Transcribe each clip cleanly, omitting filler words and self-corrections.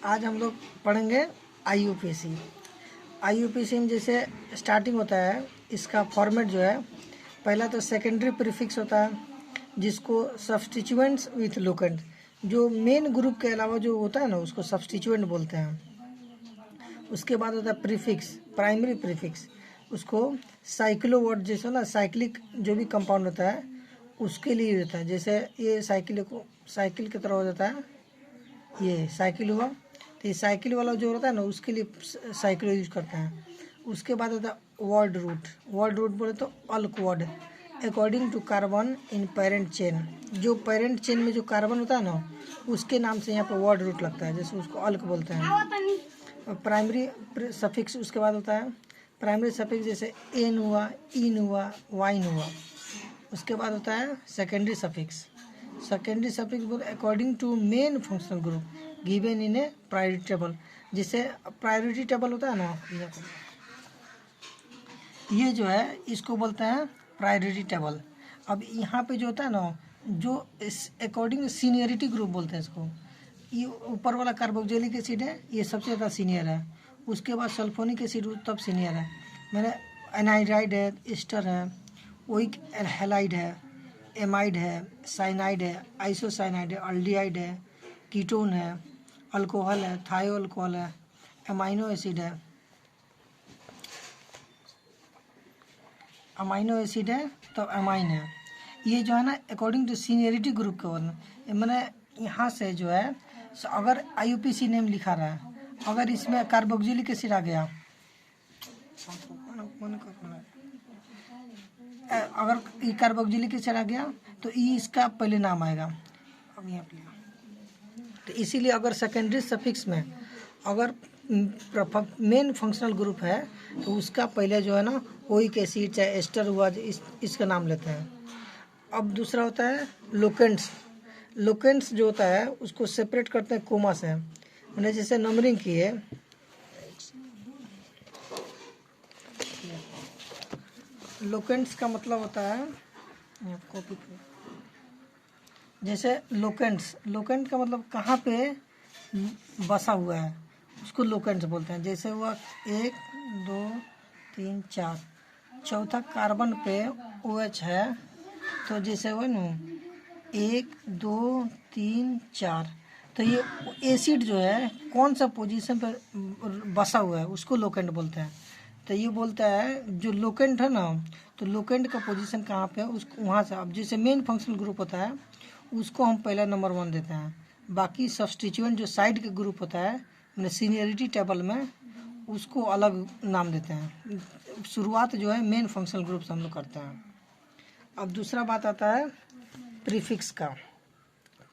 आज हम लोग पढ़ेंगे आईयूपीएसी। आईयूपीएसी में जैसे स्टार्टिंग होता है, इसका फॉर्मेट जो है, पहला तो सेकेंडरी प्रीफिक्स होता है जिसको सब्स्टिट्यूएंट्स विथ लोकेंट, जो मेन ग्रुप के अलावा जो होता है ना उसको सब्स्टिट्यूएंट बोलते हैं। उसके बाद होता है प्रीफिक्स, प्राइमरी प्रीफिक्स, उसको साइक्लोवर्ड जैसे ना साइक्लिक जो भी कंपाउंड होता है उसके लिए होता है। जैसे ये साइकिल की तरह हो जाता है, ये साइकिल हुआ, तो ये साइकिल वाला जो होता है ना उसके लिए साइकिल यूज करते हैं। उसके बाद होता है वर्ड रूट। वर्ड रूट बोले तो अल्क word, according to carbon in parent chain, जो पेरेंट चेन में जो कार्बन होता है ना उसके नाम से यहाँ पर वर्ड रूट लगता है, जैसे उसको अल्क बोलते हैं। और प्राइमरी सफिक्स उसके बाद होता है प्राइमरी सफिक्स, जैसे एन हुआ, इन हुआ, वाइन हुआ। उसके बाद होता है सेकेंडरी सफिक्स। सेकेंडरी सफिक्स बोल according to main functional group given in a priority table. जैसे प्रायोरिटी टेबल होता है ना, ये जो है इसको बोलते हैं प्रायोरिटी टेबल। अब यहाँ पे जो होता है ना, जो अकॉर्डिंग सीनियरिटी ग्रुप बोलते हैं इसको। ये ऊपर वाला कार्बोक्सिलिक एसिड है, ये सबसे ज़्यादा सीनियर है। उसके बाद सल्फोनिक एसिड तब सीनियर है। मैंने एनाइड्राइड है, एस्टर है, ओइक हैलाइड है, एमाइड है, साइनाइड है, आइसोसाइनाइड है, अल्डिहाइड है, कीटोन है, अल्कोहल है, थायो अल्कोहल है, अमाइनो एसिड है, अमाइनो एसिड है तो अमाइन है। ये जो है ना अकॉर्डिंग टू सीनियरिटी ग्रुप के वर्ण, मैंने यहाँ से जो है अगर आईयूपीएसी नेम लिखा रहा है, अगर इसमें कार्बोक्सिलिक एसिड आ गया, अगर ई कार्बोक्सिलिक एसिड आ गया तो ई इसका पहले नाम आएगा। अब यहाँ पे तो इसीलिए अगर सेकेंडरी सफिक्स में अगर मेन फंक्शनल ग्रुप है तो उसका पहले जो है ना ओइक एसिड चाहे एस्टर हुआ इसका नाम लेते हैं। अब दूसरा होता है लोकेंट्स। लोकेंट्स जो होता है उसको सेपरेट करते हैं कोमा से। मैंने जैसे नंबरिंग की है, लोकेंट्स का मतलब होता है कॉपी पे, जैसे लोकेंट का मतलब कहाँ पे बसा हुआ है उसको लोकेंट्स बोलते हैं। जैसे हुआ 1 2 3 4, चौथा कार्बन पे OH है, तो जैसे हुआ ना 1 2 3 4, तो ये एसिड जो है कौन सा पोजीशन पर बसा हुआ है उसको लोकेंट बोलते हैं। तो ये बोलता है जो लोकेंट है ना, तो लोकेंट का पोजीशन कहाँ पे है उसको वहाँ से, अब जैसे मेन फंक्शनल ग्रुप होता है उसको हम पहला नंबर 1 देते हैं। बाकी सब्स्टिट्यूएंट जो साइड के ग्रुप होता है मैंने सीनियरिटी टेबल में उसको अलग नाम देते हैं। शुरुआत जो है मेन फंक्शनल ग्रुप से हम लोग करते हैं। अब दूसरा बात आता है प्रीफिक्स का।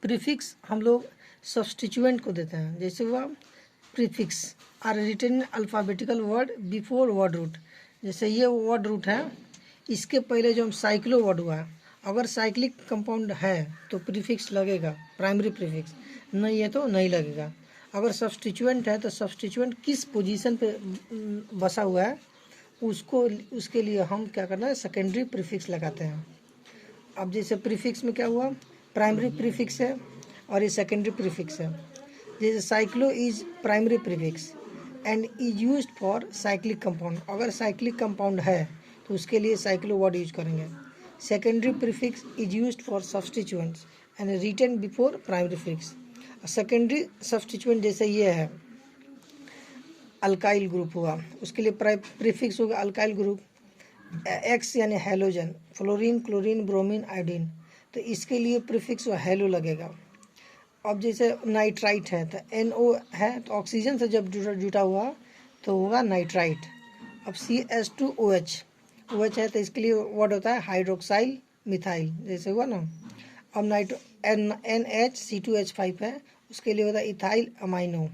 प्रीफिक्स हम लोग सब्स्टिट्यूएंट को देते हैं। जैसे हुआ prefix are written alphabetical word before word root. जैसे ये वर्ड रूट है, इसके पहले जो हम साइक्लो वर्ड हुआ है, अगर साइक्लिक कंपाउंड है तो प्रीफिक्स लगेगा, प्राइमरी प्रीफिक्स, नहीं है तो नहीं लगेगा। अगर सब्स्टिट्यूएंट है तो सब्स्टिट्यूएंट किस पोजीशन पे बसा हुआ है उसके लिए हम क्या करना है, सेकेंडरी प्रीफिक्स लगाते हैं। अब जैसे प्रीफिक्स में क्या हुआ, प्राइमरी प्रीफिक्स है और ये सेकेंडरी प्रीफिक्स है। जैसे cyclo is primary prefix and is used for cyclic compound, अगर साइक्लिक कंपाउंड है तो उसके लिए साइक्लो वर्ड यूज करेंगे। Secondary prefix is used for substituents and written before primary prefix. Secondary substituent जैसे ये है अल्काइल ग्रुप हुआ, उसके लिए प्रीफिक्स होगा अल्काइल ग्रुप, एक्स यानी halogen, fluorine, chlorine, bromine, iodine, तो इसके लिए प्रीफिक्स हेलो लगेगा। अब जैसे नाइट्राइट है तो NO है तो ऑक्सीजन से जब जुटा हुआ तो होगा नाइट्राइट। अब CH2OH OH है तो इसके लिए वर्ड होता है हाइड्रोक्साइल मिथाइल, जैसे हुआ ना। अब NHC2H5 है, उसके लिए होता है इथाइल अमाइनो।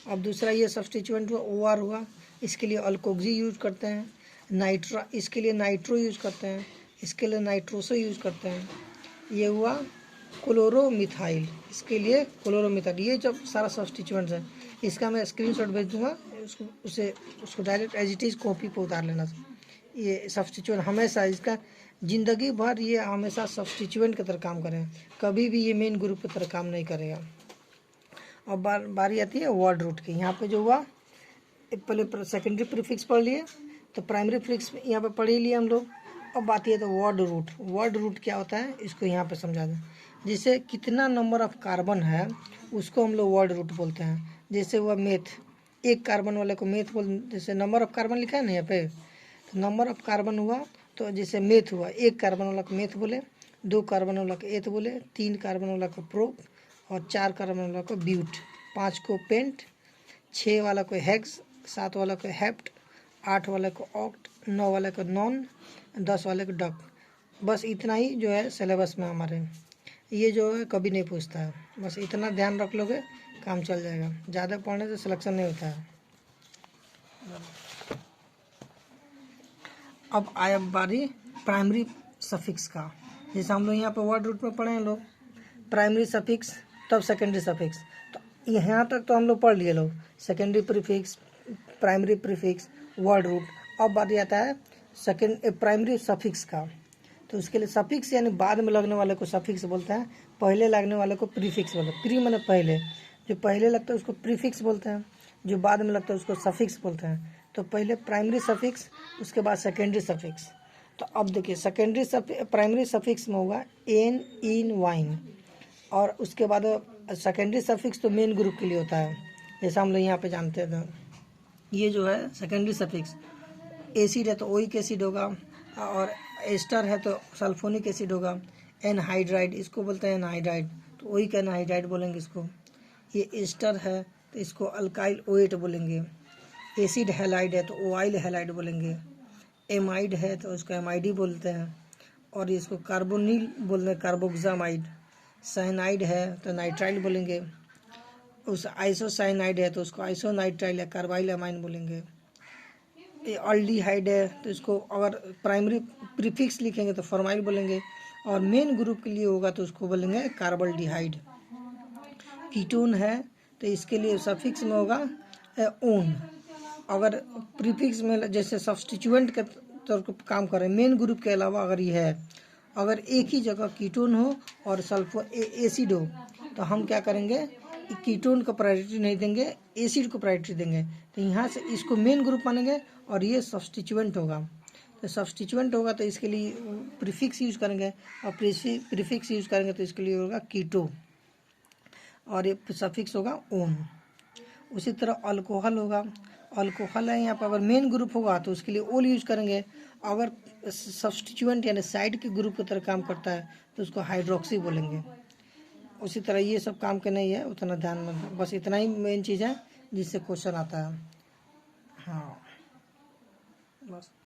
अब दूसरा ये सब्स्टिट्यूएंट हुआ OR हुआ, इसके लिए अल्कोक्सी यूज करते हैं। इसके लिए नाइट्रो यूज करते हैं, इसके लिए नाइट्रोसो यूज करते हैं। ये हुआ क्लोरोमिथाइल, इसके लिए क्लोरोमिथाइल। ये जब सारा सब्स्टिट्यूएंट्स है, इसका मैं स्क्रीनशॉट भेज दूंगा, उसको direct as it is copy पे उतार लेना। ये सब्स्टिट्यूएंट हमेशा इसका ज़िंदगी भर ये हमेशा सब्स्टिट्यूएंट की तरह काम करें, कभी भी ये मेन ग्रुप की तरह काम नहीं करेगा। और बारी आती है वर्ड रूट की। यहाँ पे जो हुआ, पहले सेकेंडरी प्रीफिक्स पढ़ लिए, तो प्राइमरी प्रीफिक्स यहाँ पे पढ़ ही लिए हम लोग। अब बात ये तो वर्ड रूट। वर्ड रूट क्या होता है इसको यहाँ पे समझा दें। जैसे कितना नंबर ऑफ कार्बन है उसको हम लोग वर्ड रूट बोलते हैं। जैसे हुआ मेथ, एक कार्बन वाले को मेथ बोल, जैसे नंबर ऑफ कार्बन लिखा है ना यहाँ पे, तो नंबर ऑफ कार्बन हुआ तो जैसे मेथ हुआ, एक कार्बन वाला को मेथ बोले, 2 कार्बन वाला को एथ बोले, 3 कार्बन वाला को प्रोप, और 4 कार्बन वाला को ब्यूट, 5 को पेंट, 6 वाला को हेक्स, 7 वाला को हेप्ट, 8 वाले को ऑक्ट, 9 वाले को नॉन, 10 वाले को डक। बस इतना ही जो है सिलेबस में हमारे, ये जो है कभी नहीं पूछता है। बस इतना ध्यान रख लोगे काम चल जाएगा, ज़्यादा पढ़ने से सिलेक्शन नहीं होता है। अब आया बारी प्राइमरी सफिक्स का। जैसे हम लोग यहाँ पे वर्ड रूट में पढ़े हैं लोग, प्राइमरी सफिक्स तब सेकेंडरी सफिक्स, तो यहाँ तक तो हम लोग पढ़ लिए लोग, secondary prefix, primary prefix, word root. अब बात आता है प्राइमरी सफिक्स का। तो उसके लिए सफिक्स यानी बाद में लगने वाले को सफिक्स बोलते हैं, पहले लगने वाले को प्रीफिक्स बोलते हैं। प्री माने पहले, जो पहले लगता है उसको प्रीफिक्स बोलते हैं, जो बाद में लगता है उसको सफिक्स बोलते हैं। तो पहले प्राइमरी सफिक्स, उसके बाद सेकेंडरी सफिक्स। तो अब देखिए प्राइमरी सफिक्स में होगा एन, इन, वाइन, और उसके बाद सेकेंडरी सफिक्स तो मेन ग्रुप के लिए होता है, जैसा हम लोग यहाँ पे जानते हैं। तो ये जो है सेकेंडरी सफिक्स, एसिड है तो ओइक एसिड होगा, और एस्टर है तो सल्फोनिक एसिड होगा। एनहाइड्राइड इसको बोलते हैं एनहाइड्राइड, तो ओइक एनहाइड्राइड बोलेंगे इसको। ये एस्टर है तो इसको अल्काइल ओएट बोलेंगे। एसिड हैलाइड है तो ओआइल हैलाइड बोलेंगे। एमाइड है तो उसको एमाइडी बोलते हैं, और इसको कार्बोनिल बोलते हैं, कार्बोक्सामाइड। साइनाइड है तो नाइट्राइल बोलेंगे। उस आइसोसाइनाइड है तो उसको आइसोनाइट्राइल या कार्बाइल अमाइन बोलेंगे। ये अल्डिहाइड है तो इसको अगर प्राइमरी प्रीफिक्स लिखेंगे तो फॉर्माइल बोलेंगे, और मेन ग्रुप के लिए होगा तो उसको बोलेंगे कार्बल्डिहाइड। कीटोन है तो इसके लिए सफिक्स में होगा ओन। अगर प्रीफिक्स में जैसे सब्स्टिट्यूएंट के तौर पर काम करे, मेन ग्रुप के अलावा अगर ये है, अगर एक ही जगह कीटोन हो और एसिड हो, तो हम क्या करेंगे, कीटोन को प्रायोरिटी नहीं देंगे, एसिड को प्रायोरिटी देंगे। तो यहाँ से इसको मेन ग्रुप मानेंगे और ये सब्स्टिट्यूएंट होगा। तो सब्स्टिट्यूएंट होगा तो इसके लिए प्रीफिक्स यूज करेंगे, और प्रीफिक्स यूज करेंगे तो इसके लिए होगा कीटो, और ये सफिक्स होगा ओन। उसी तरह अल्कोहल होगा, अल्कोहल है यहाँ पर अगर मेन ग्रुप होगा तो उसके लिए ओल यूज करेंगे, अगर सब्स्टिट्यूएंट यानी साइड के ग्रुप की तरह काम करता है तो उसको हाइड्रोक्सी बोलेंगे। उसी तरह ये सब काम के नहीं है, उतना ध्यान में, बस इतना ही मेन चीज़ है जिससे क्वेश्चन आता है। हाँ बस।